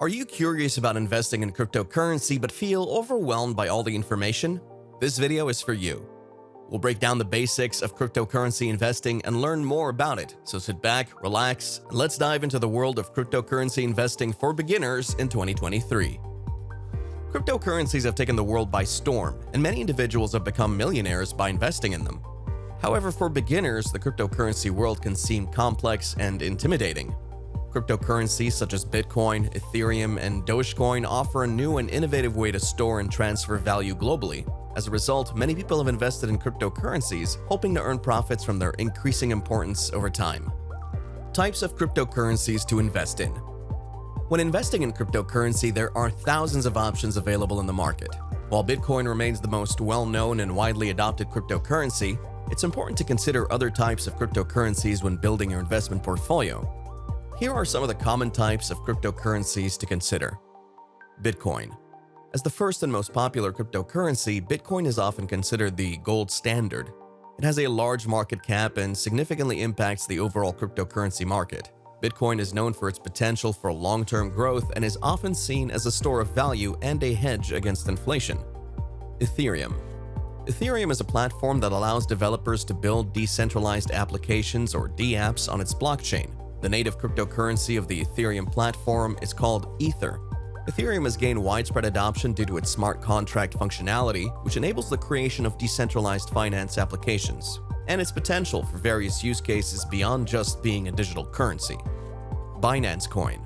Are you curious about investing in cryptocurrency but feel overwhelmed by all the information? This video is for you. We'll break down the basics of cryptocurrency investing and learn more about it. So sit back, relax, and let's dive into the world of cryptocurrency investing for beginners in 2023. Cryptocurrencies have taken the world by storm, and many individuals have become millionaires by investing in them. However, for beginners, the cryptocurrency world can seem complex and intimidating. Cryptocurrencies such as Bitcoin, Ethereum, and Dogecoin offer a new and innovative way to store and transfer value globally. As a result, many people have invested in cryptocurrencies, hoping to earn profits from their increasing importance over time. Types of cryptocurrencies to invest in. When investing in cryptocurrency, there are thousands of options available in the market. While Bitcoin remains the most well-known and widely adopted cryptocurrency, it's important to consider other types of cryptocurrencies when building your investment portfolio. Here are some of the common types of cryptocurrencies to consider. Bitcoin. As the first and most popular cryptocurrency, Bitcoin is often considered the gold standard. It has a large market cap and significantly impacts the overall cryptocurrency market. Bitcoin is known for its potential for long-term growth and is often seen as a store of value and a hedge against inflation. Ethereum. Ethereum is a platform that allows developers to build decentralized applications or dApps on its blockchain. The native cryptocurrency of the Ethereum platform is called Ether. Ethereum has gained widespread adoption due to its smart contract functionality, which enables the creation of decentralized finance applications, and its potential for various use cases beyond just being a digital currency. Binance Coin.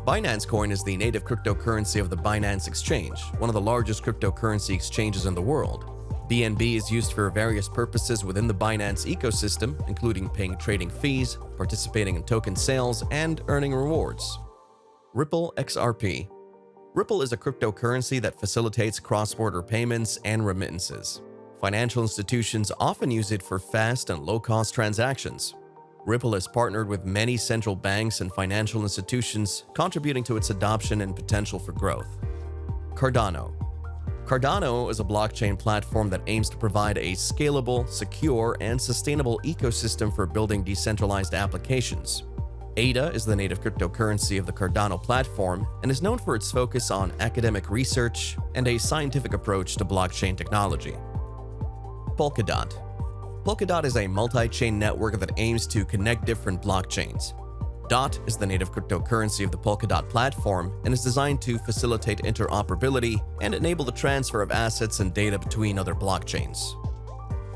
Binance Coin is the native cryptocurrency of the Binance Exchange, one of the largest cryptocurrency exchanges in the world. BNB is used for various purposes within the Binance ecosystem, including paying trading fees, participating in token sales, and earning rewards. Ripple XRP. Ripple is a cryptocurrency that facilitates cross-border payments and remittances. Financial institutions often use it for fast and low-cost transactions. Ripple has partnered with many central banks and financial institutions, contributing to its adoption and potential for growth. Cardano. Cardano is a blockchain platform that aims to provide a scalable, secure, and sustainable ecosystem for building decentralized applications. ADA is the native cryptocurrency of the Cardano platform and is known for its focus on academic research and a scientific approach to blockchain technology. Polkadot. Polkadot is a multi-chain network that aims to connect different blockchains. DOT is the native cryptocurrency of the Polkadot platform and is designed to facilitate interoperability and enable the transfer of assets and data between other blockchains.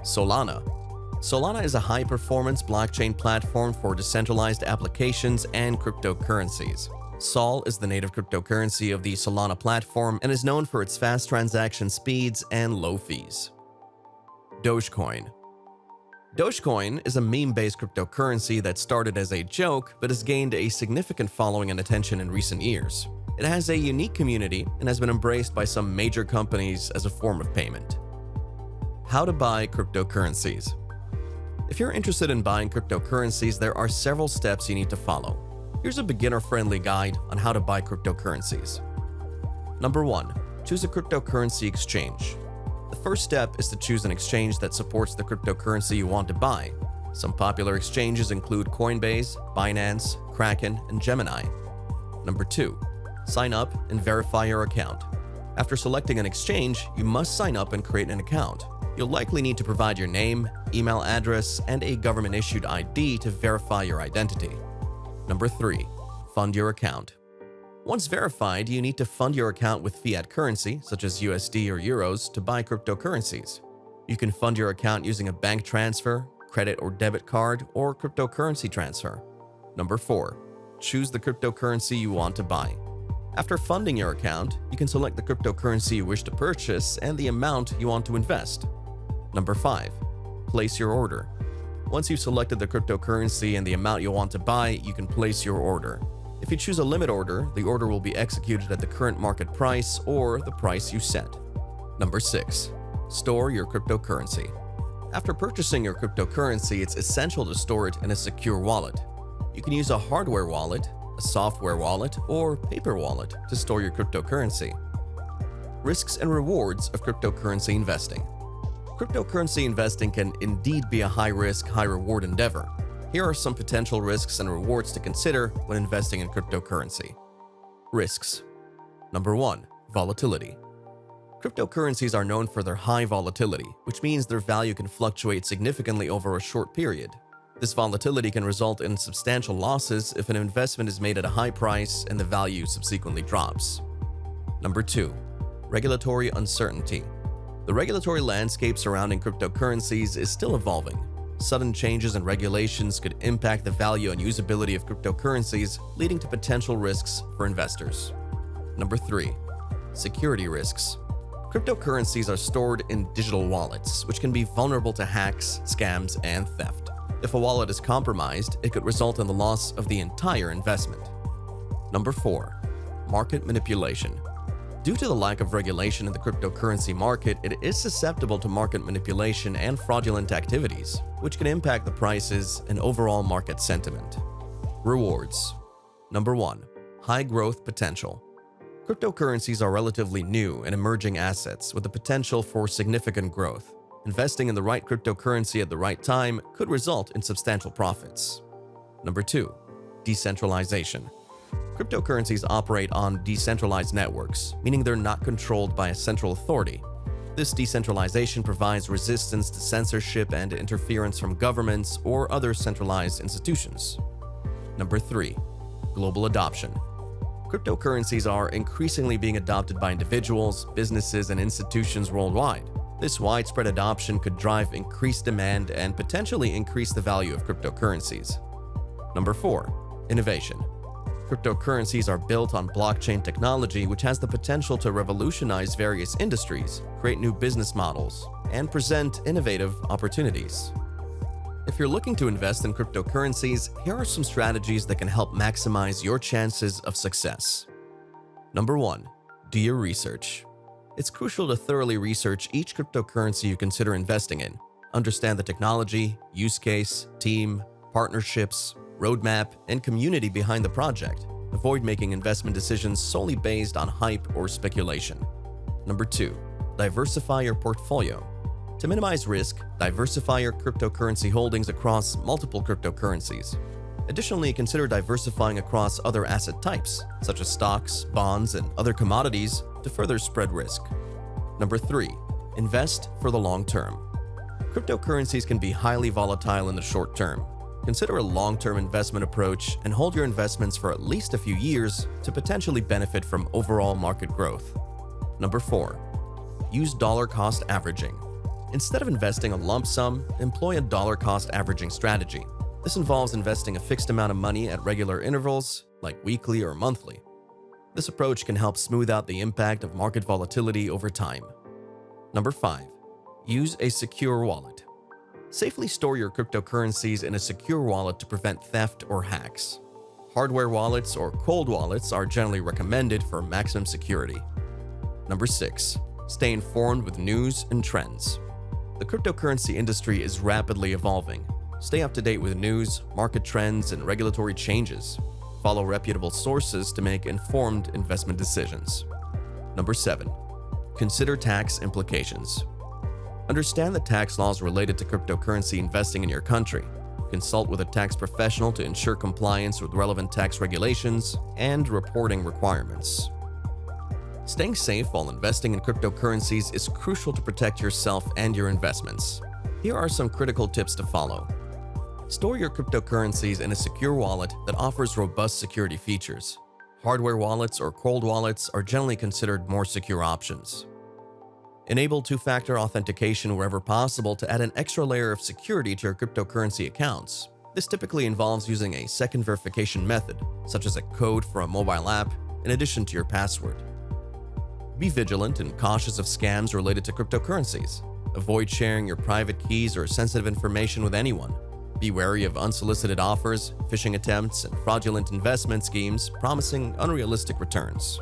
Solana. Solana is a high-performance blockchain platform for decentralized applications and cryptocurrencies. Sol is the native cryptocurrency of the Solana platform and is known for its fast transaction speeds and low fees. Dogecoin. Dogecoin is a meme-based cryptocurrency that started as a joke but has gained a significant following and attention in recent years. It has a unique community and has been embraced by some major companies as a form of payment. How to buy cryptocurrencies. If you're interested in buying cryptocurrencies, there are several steps you need to follow. Here's a beginner-friendly guide on how to buy cryptocurrencies. Number 1. Choose a cryptocurrency exchange. The first step is to choose an exchange that supports the cryptocurrency you want to buy. Some popular exchanges include Coinbase, Binance, Kraken, and Gemini. Number 2. Sign up and verify your account. After selecting an exchange, you must sign up and create an account. You'll likely need to provide your name, email address, and a government-issued ID to verify your identity. Number 3. Fund your account. Once verified, you need to fund your account with fiat currency, such as USD or Euros, to buy cryptocurrencies. You can fund your account using a bank transfer, credit or debit card, or cryptocurrency transfer. Number 4. Choose the cryptocurrency you want to buy. After funding your account, you can select the cryptocurrency you wish to purchase and the amount you want to invest. Number 5. Place your order. Once you've selected the cryptocurrency and the amount you want to buy, you can place your order. If you choose a limit order, the order will be executed at the current market price or the price you set. Number 6. Store your cryptocurrency. After purchasing your cryptocurrency, it's essential to store it in a secure wallet. You can use a hardware wallet, a software wallet, or paper wallet to store your cryptocurrency. Risks and rewards of cryptocurrency investing. Cryptocurrency investing can indeed be a high-risk, high-reward endeavor. Here are some potential risks and rewards to consider when investing in cryptocurrency. Risks. Number 1. Volatility. Cryptocurrencies are known for their high volatility, which means their value can fluctuate significantly over a short period. This volatility can result in substantial losses if an investment is made at a high price and the value subsequently drops. Number 2. Regulatory uncertainty. The regulatory landscape surrounding cryptocurrencies is still evolving. Sudden changes in regulations could impact the value and usability of cryptocurrencies, leading to potential risks for investors. Number 3. Security risks. Cryptocurrencies are stored in digital wallets, which can be vulnerable to hacks, scams, and theft. If a wallet is compromised, it could result in the loss of the entire investment. Number 4. Market manipulation. Due to the lack of regulation in the cryptocurrency market, it is susceptible to market manipulation and fraudulent activities, which can impact the prices and overall market sentiment. Rewards. Number 1. High growth potential. Cryptocurrencies are relatively new and emerging assets with the potential for significant growth. Investing in the right cryptocurrency at the right time could result in substantial profits. Number 2. Decentralization. Cryptocurrencies operate on decentralized networks, meaning they're not controlled by a central authority. This decentralization provides resistance to censorship and interference from governments or other centralized institutions. Number 3. Global adoption. Cryptocurrencies are increasingly being adopted by individuals, businesses, and institutions worldwide. This widespread adoption could drive increased demand and potentially increase the value of cryptocurrencies. Number 4. Innovation. Cryptocurrencies are built on blockchain technology, which has the potential to revolutionize various industries, create new business models, and present innovative opportunities. If you're looking to invest in cryptocurrencies, here are some strategies that can help maximize your chances of success. Number 1. Do your research. It's crucial to thoroughly research each cryptocurrency you consider investing in. Understand the technology, use case, team, partnerships, roadmap, and community behind the project. Avoid making investment decisions solely based on hype or speculation. Number 2. Diversify your portfolio. To minimize risk, diversify your cryptocurrency holdings across multiple cryptocurrencies. Additionally, consider diversifying across other asset types, such as stocks, bonds, and other commodities, to further spread risk. Number 3. Invest for the long term. Cryptocurrencies can be highly volatile in the short term. Consider a long-term investment approach and hold your investments for at least a few years to potentially benefit from overall market growth. Number 4. Use dollar cost averaging. Instead of investing a lump sum, employ a dollar cost averaging strategy. This involves investing a fixed amount of money at regular intervals, like weekly or monthly. This approach can help smooth out the impact of market volatility over time. Number 5. Use a secure wallet. Safely store your cryptocurrencies in a secure wallet to prevent theft or hacks. Hardware wallets or cold wallets are generally recommended for maximum security. Number 6. Stay informed with news and trends. The cryptocurrency industry is rapidly evolving. Stay up to date with news, market trends, and regulatory changes. Follow reputable sources to make informed investment decisions. Number 7. Consider tax implications. Understand the tax laws related to cryptocurrency investing in your country. Consult with a tax professional to ensure compliance with relevant tax regulations and reporting requirements. Staying safe while investing in cryptocurrencies is crucial to protect yourself and your investments. Here are some critical tips to follow. Store your cryptocurrencies in a secure wallet that offers robust security features. Hardware wallets or cold wallets are generally considered more secure options. Enable two-factor authentication wherever possible to add an extra layer of security to your cryptocurrency accounts. This typically involves using a second verification method, such as a code for a mobile app, in addition to your password. Be vigilant and cautious of scams related to cryptocurrencies. Avoid sharing your private keys or sensitive information with anyone. Be wary of unsolicited offers, phishing attempts, and fraudulent investment schemes promising unrealistic returns.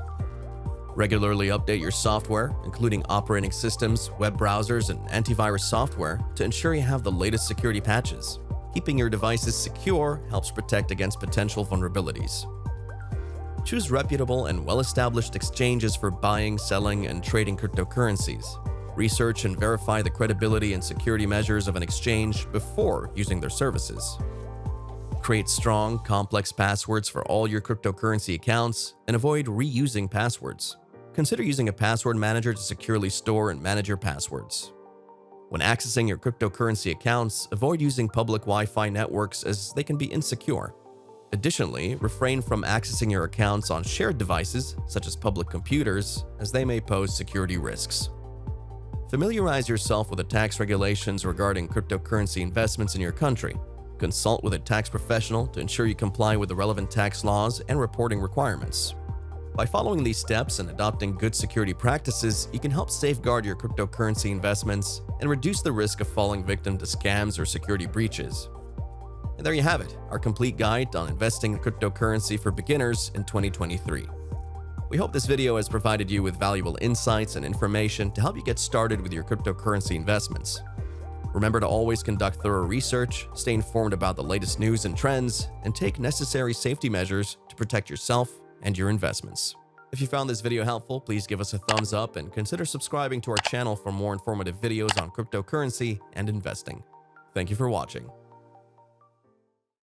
Regularly update your software, including operating systems, web browsers, and antivirus software, to ensure you have the latest security patches. Keeping your devices secure helps protect against potential vulnerabilities. Choose reputable and well-established exchanges for buying, selling, and trading cryptocurrencies. Research and verify the credibility and security measures of an exchange before using their services. Create strong, complex passwords for all your cryptocurrency accounts and avoid reusing passwords. Consider using a password manager to securely store and manage your passwords. When accessing your cryptocurrency accounts, avoid using public Wi-Fi networks as they can be insecure. Additionally, refrain from accessing your accounts on shared devices, such as public computers, as they may pose security risks. Familiarize yourself with the tax regulations regarding cryptocurrency investments in your country. Consult with a tax professional to ensure you comply with the relevant tax laws and reporting requirements. By following these steps and adopting good security practices, you can help safeguard your cryptocurrency investments and reduce the risk of falling victim to scams or security breaches. And there you have it, our complete guide on investing in cryptocurrency for beginners in 2023. We hope this video has provided you with valuable insights and information to help you get started with your cryptocurrency investments. Remember to always conduct thorough research, stay informed about the latest news and trends, and take necessary safety measures to protect yourself and your investments. If you found this video helpful, please give us a thumbs up and consider subscribing to our channel for more informative videos on cryptocurrency and investing. Thank you for watching.